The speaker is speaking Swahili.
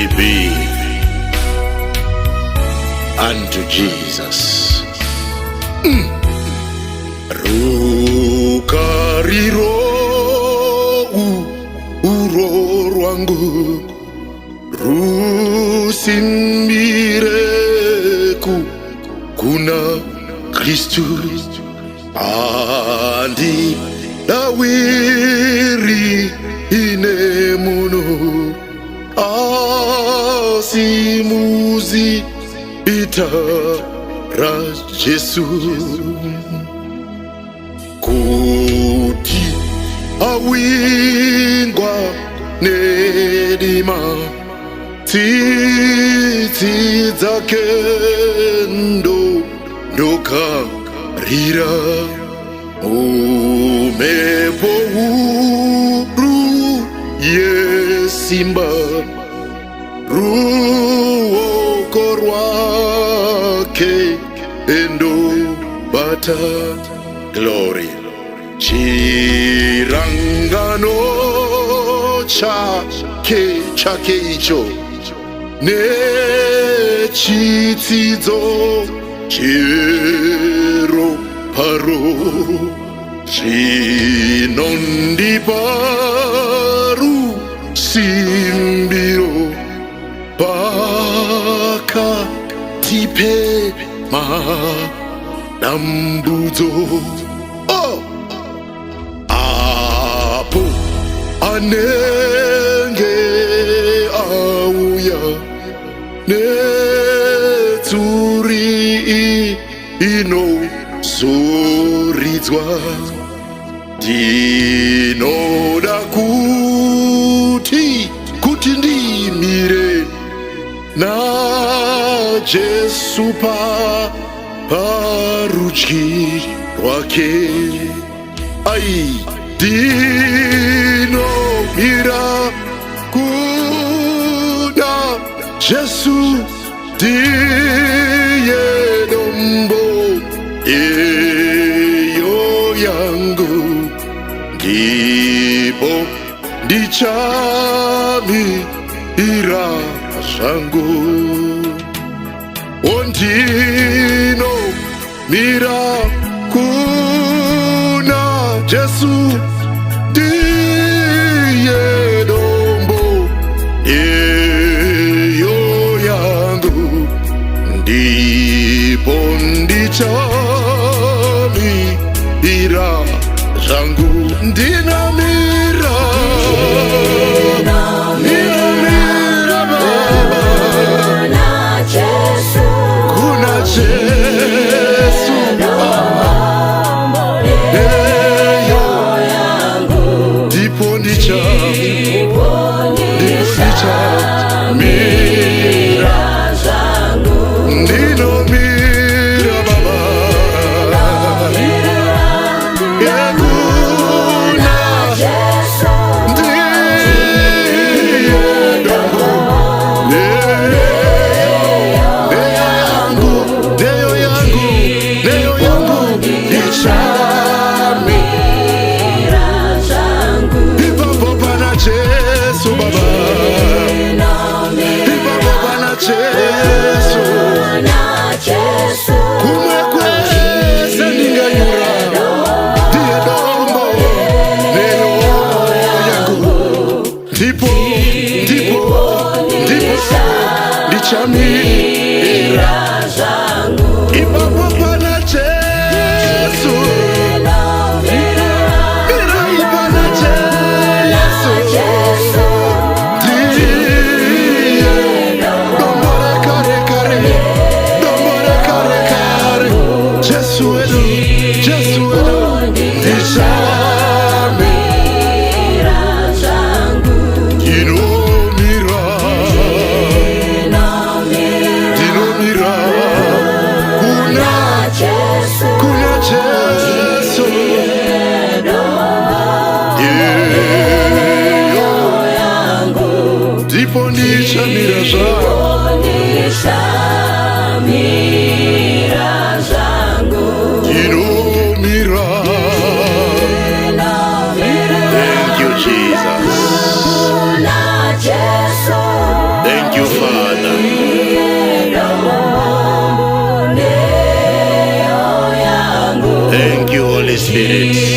Glory be unto Jesus. Rukariro uro rwangu rusimbireku kuna Kristu andi dawiri ine muno asimuzi itara Jesu kuti awingwa nedima tsitsi dzake ndokarira umhepo huru yesimba ruoko rwake endobata. Glory. Chirangano chake icho nechitsidzo chero paro chinondipa rusimbiro pakati pemahlambudzo. Apo anenge auya netsuri inozoridzwa ndinoda kuti ndimire naJesu parudyi rwake. Ai ndinomira kuna Jesu ndiye dombo iyo yangu ndipo ndichamira zvangu ondinomira kuna Jesu ndiye dombo iyo yangu ndipo ndichamira zvangu. Ndinamira kuna Jesu ndipo ndichamira zvangu. Ndinomira Baba kuna Jesu ndiye dombo neyo yangu ichamira zvangu. Ipapo pana Jesu Baba, ipapo pana Jesu kumwe kwese ndinganyura ndiye dombo neyo yangu ndipo ndichamira zvangu. Ipapo pana Jesu, mirai pana Jesu ndiye dombo rekare Jesu wedu ndichamira zvangu. Ndinomira kuna Jesu ndipo ndichamira zvangu. Ndinomira. Thank you, Jesus. Thank you, Spirit.